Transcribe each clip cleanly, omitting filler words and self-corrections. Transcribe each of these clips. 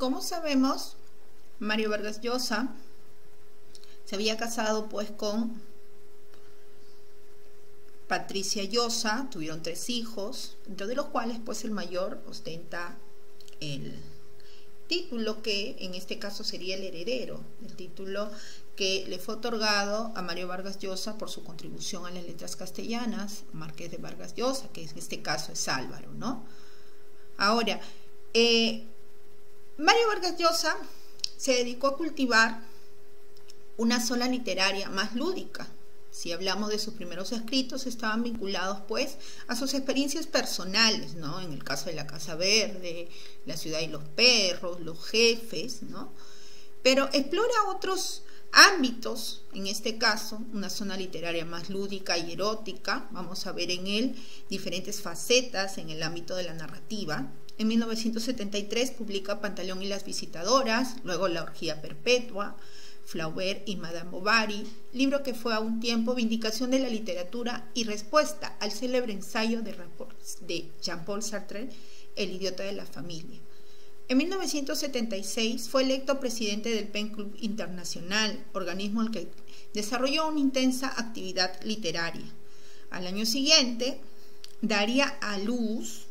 Como sabemos, Mario Vargas Llosa se había casado pues con Patricia Llosa, tuvieron 3 hijos, dentro de los cuales pues el mayor ostenta el título que en este caso sería el heredero, el título que le fue otorgado a Mario Vargas Llosa por su contribución a las letras castellanas, Marqués de Vargas Llosa, que en este caso es Álvaro, ¿no? Ahora, Mario Vargas Llosa se dedicó a cultivar una zona literaria más lúdica. Si hablamos de sus primeros escritos, estaban vinculados pues a sus experiencias personales, ¿no? En el caso de La Casa Verde, La Ciudad y los Perros, Los Jefes, ¿no? Pero explora otros ámbitos, en este caso, una zona literaria más lúdica y erótica. Vamos a ver en él diferentes facetas en el ámbito de la narrativa. En 1973 publica Pantaleón y las visitadoras, luego La orgía perpetua, Flaubert y Madame Bovary, libro que fue a un tiempo vindicación de la literatura y respuesta al célebre ensayo de Jean-Paul Sartre, El idiota de la familia. En 1976 fue electo presidente del Pen Club Internacional, organismo en el que desarrolló una intensa actividad literaria. Al año siguiente daría a luz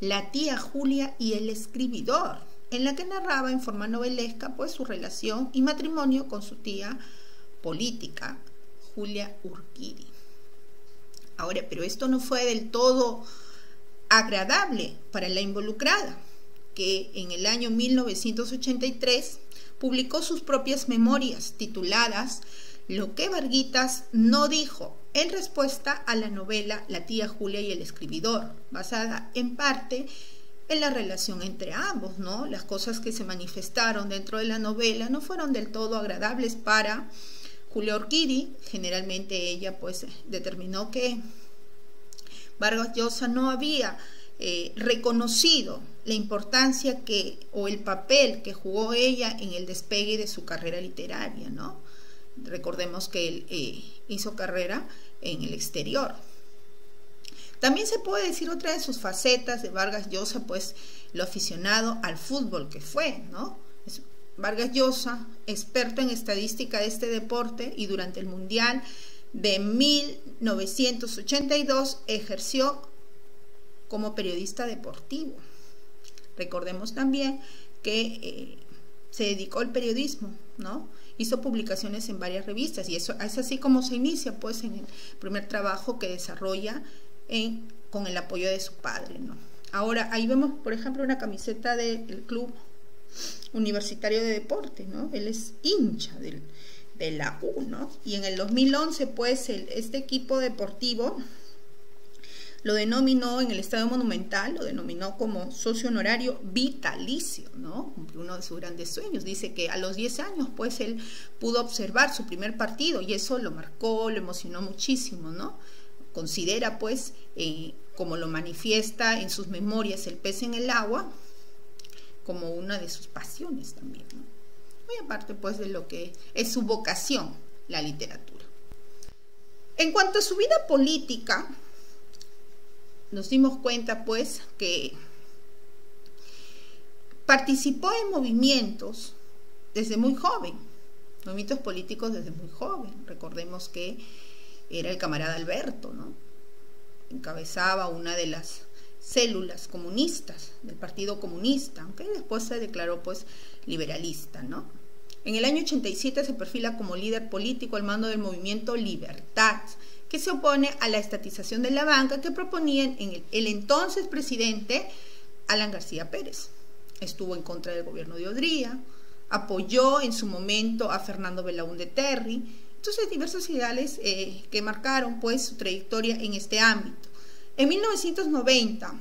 La tía Julia y el escribidor, en la que narraba en forma novelesca pues su relación y matrimonio con su tía política, Julia Urquidi. Ahora, pero esto no fue del todo agradable para la involucrada, que en el año 1983 publicó sus propias memorias tituladas Lo que Varguitas no dijo, en respuesta a la novela La tía Julia y el escribidor, basada en parte en la relación entre ambos, ¿no? Las cosas que se manifestaron dentro de la novela no fueron del todo agradables para Julia Urquidi. Generalmente ella pues determinó que Vargas Llosa no había reconocido la importancia o el papel que jugó ella en el despegue de su carrera literaria, ¿no? Recordemos que él hizo carrera en el exterior. También se puede decir otra de sus facetas de Vargas Llosa, pues lo aficionado al fútbol que fue, ¿no? Vargas Llosa, experto en estadística de este deporte, y durante el Mundial de 1982 ejerció como periodista deportivo. Recordemos también que se dedicó al periodismo, ¿no? Hizo publicaciones en varias revistas y eso es así como se inicia pues en el primer trabajo que desarrolla con el apoyo de su padre, ¿no? Ahora ahí vemos por ejemplo una camiseta del Club Universitario de Deporte, ¿no? Él es hincha de la U, ¿no? Y en el 2011 pues este equipo deportivo lo denominó en el Estadio Monumental, lo denominó como socio honorario vitalicio, ¿no? Cumplió uno de sus grandes sueños. Dice que a los 10 años, pues, él pudo observar su primer partido y eso lo marcó, lo emocionó muchísimo, ¿no? Considera, pues, como lo manifiesta en sus memorias El pez en el agua, como una de sus pasiones también, ¿no? Muy aparte, pues, de lo que es su vocación, la literatura. En cuanto a su vida política, nos dimos cuenta pues que participó en movimientos desde muy joven, movimientos políticos desde muy joven. Recordemos que era el camarada Alberto, ¿no? Encabezaba una de las células comunistas del Partido Comunista, aunque después se declaró pues liberalista, ¿no? En el año 87 se perfila como líder político al mando del movimiento Libertad, que se opone a la estatización de la banca que proponían el entonces presidente Alan García Pérez. Estuvo en contra del gobierno de Odría, apoyó en su momento a Fernando Belaúnde Terry. Entonces diversos ideales que marcaron pues su trayectoria en este ámbito. En 1990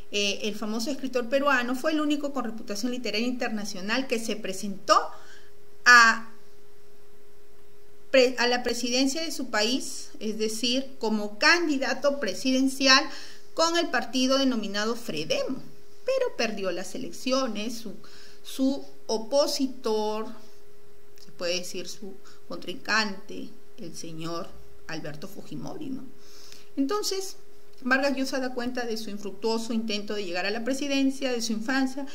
el famoso escritor peruano fue el único con reputación literaria internacional que se presentó a la presidencia de su país, es decir, como candidato presidencial con el partido denominado Fredemo, pero perdió las elecciones. Su opositor, se puede decir su contrincante, el señor Alberto Fujimori, ¿no? Entonces Vargas Llosa da cuenta de su infructuoso intento de llegar a la presidencia, de su infancia,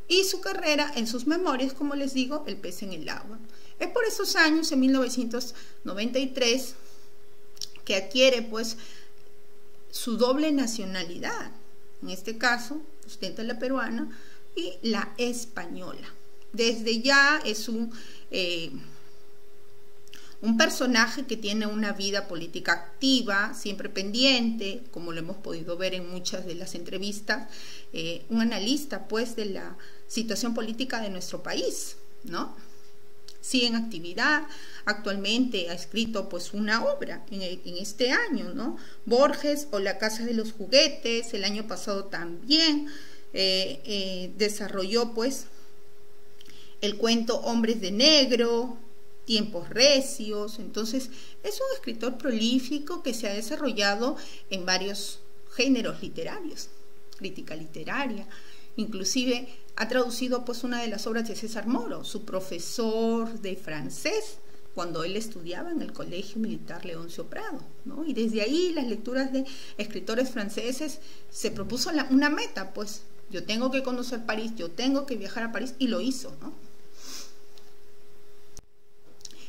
y su carrera en sus memorias, como les digo, El pez en el agua. Es por esos años, en 1993, que adquiere pues su doble nacionalidad. En este caso, ostenta la peruana y la española. Desde ya es un personaje que tiene una vida política activa, siempre pendiente, como lo hemos podido ver en muchas de las entrevistas, un analista pues de la situación política de nuestro país, ¿no? Sigue en actividad, actualmente ha escrito pues una obra en este año, ¿no? Borges o La casa de los juguetes, el año pasado también desarrolló pues el cuento Hombres de Negro, Tiempos recios. Entonces es un escritor prolífico que se ha desarrollado en varios géneros literarios, crítica literaria, inclusive ha traducido pues una de las obras de César Moro, su profesor de francés, cuando él estudiaba en el Colegio Militar Leoncio Prado, ¿no? Y desde ahí las lecturas de escritores franceses se propuso una meta, pues yo tengo que conocer París, yo tengo que viajar a París, y lo hizo, ¿no?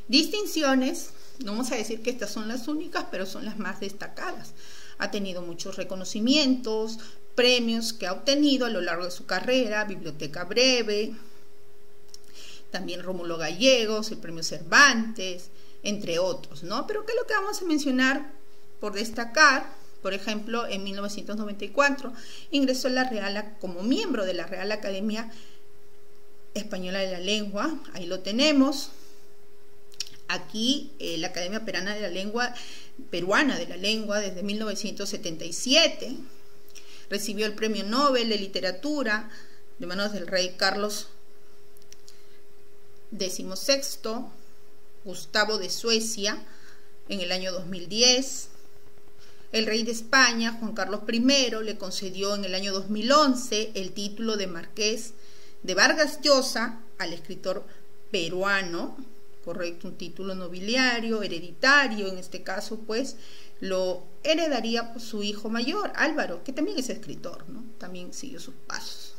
Distinciones, no vamos a decir que estas son las únicas, pero son las más destacadas. Ha tenido muchos reconocimientos, premios que ha obtenido a lo largo de su carrera, Biblioteca Breve, también Rómulo Gallegos, el premio Cervantes, entre otros, ¿no? Pero ¿qué es lo que vamos a mencionar por destacar? Por ejemplo, en 1994 ingresó a como miembro de la Real Academia Española de la Lengua, ahí lo tenemos. Aquí la Academia Peruana de la Lengua desde 1977, recibió el Premio Nobel de Literatura de manos del rey Carlos XVI, Gustavo de Suecia, en el año 2010. El rey de España, Juan Carlos I, le concedió en el año 2011 el título de Marqués de Vargas Llosa al escritor peruano, correcto, un título nobiliario, hereditario, en este caso pues lo heredaría pues, su hijo mayor, Álvaro, que también es escritor, ¿no? También siguió sus pasos.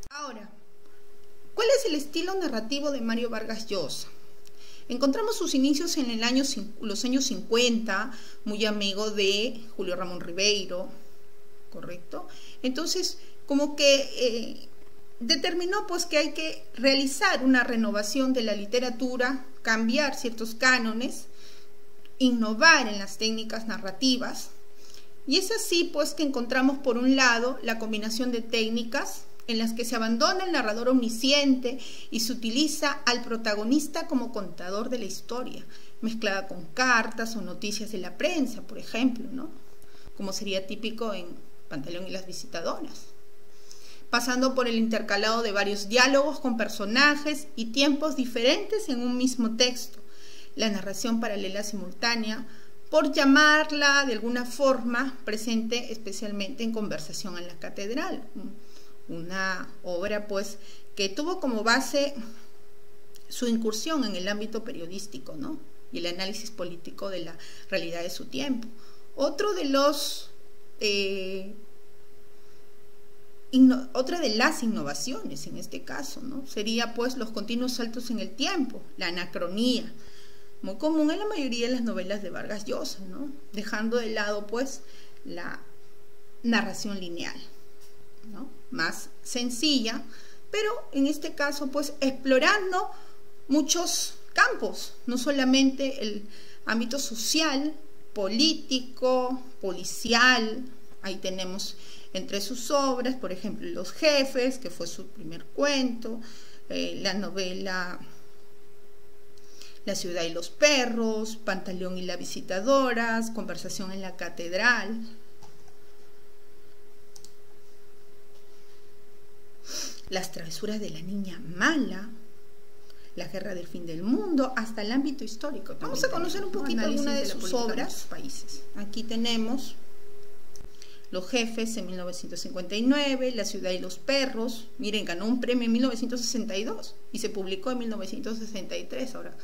Ahora, ¿cuál es el estilo narrativo de Mario Vargas Llosa? Encontramos sus inicios en los años 50, muy amigo de Julio Ramón Ribeiro, ¿correcto? Entonces, como que determinó pues que hay que realizar una renovación de la literatura, cambiar ciertos cánones, innovar en las técnicas narrativas, y es así pues que encontramos por un lado la combinación de técnicas en las que se abandona el narrador omnisciente y se utiliza al protagonista como contador de la historia, mezclada con cartas o noticias de la prensa, por ejemplo, ¿no? Como sería típico en Pantaleón y las visitadoras, pasando por el intercalado de varios diálogos con personajes y tiempos diferentes en un mismo texto, la narración paralela simultánea, por llamarla de alguna forma, presente especialmente en Conversación en la Catedral, una obra pues que tuvo como base su incursión en el ámbito periodístico, ¿no? Y el análisis político de la realidad de su tiempo. Otro de los otra de las innovaciones en este caso, ¿no? Sería pues los continuos saltos en el tiempo, la anacronía, muy común en la mayoría de las novelas de Vargas Llosa, ¿no? Dejando de lado pues la narración lineal, ¿no? Más sencilla, pero en este caso pues explorando muchos campos, no solamente el ámbito social, político, policial. Ahí tenemos entre sus obras, por ejemplo, Los Jefes, que fue su primer cuento, la novela La ciudad y los perros, Pantaleón y las visitadoras, Conversación en la Catedral. Las travesuras de la niña mala, La guerra del fin del mundo, hasta el ámbito histórico. Vamos a conocer un poquito alguna de sus obras. Países. Aquí tenemos Los Jefes en 1959, La ciudad y los perros. Miren, ganó un premio en 1962 y se publicó en 1963. Ahora,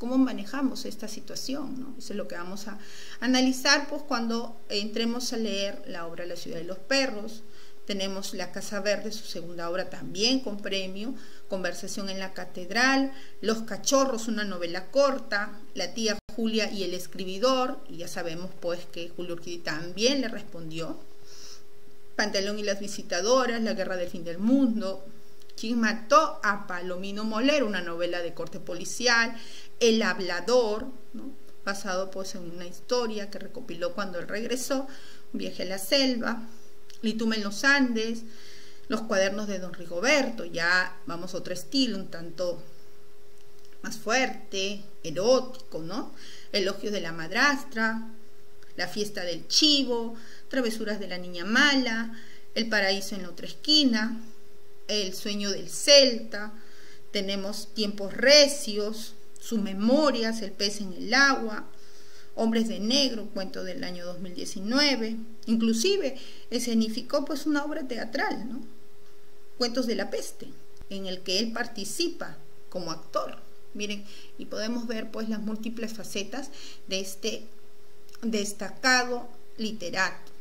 cómo manejamos esta situación, ¿no? Eso es lo que vamos a analizar pues cuando entremos a leer la obra La ciudad de los perros. Tenemos La casa verde, su segunda obra también con premio, Conversación en la catedral, Los cachorros, una novela corta, La tía Julia y el escribidor, y ya sabemos pues que Julio Urquidi también le respondió, Pantalón y las visitadoras, La guerra del fin del mundo, ¿Quién mató a Palomino Molero?, una novela de corte policial, El hablador, ¿no?, basado pues en una historia que recopiló cuando él regresó, Un viaje a la selva, Lituma en los Andes, Los cuadernos de Don Rigoberto, ya vamos a otro estilo, un tanto más fuerte, erótico, ¿no? Elogios de la madrastra, La fiesta del chivo, Travesuras de la niña mala, El paraíso en la otra esquina, El sueño del celta, tenemos Tiempos recios, Sus memorias, El pez en el agua, Hombres de negro, cuento del año 2019, inclusive escenificó pues una obra teatral, ¿no?, Cuentos de la peste, en el que él participa como actor. Miren, y podemos ver pues las múltiples facetas de este destacado literato,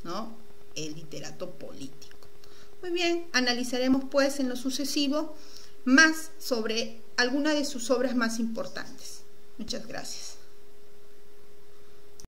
¿no?, el literato político. Muy bien, analizaremos pues en lo sucesivo más sobre alguna de sus obras más importantes. Muchas gracias.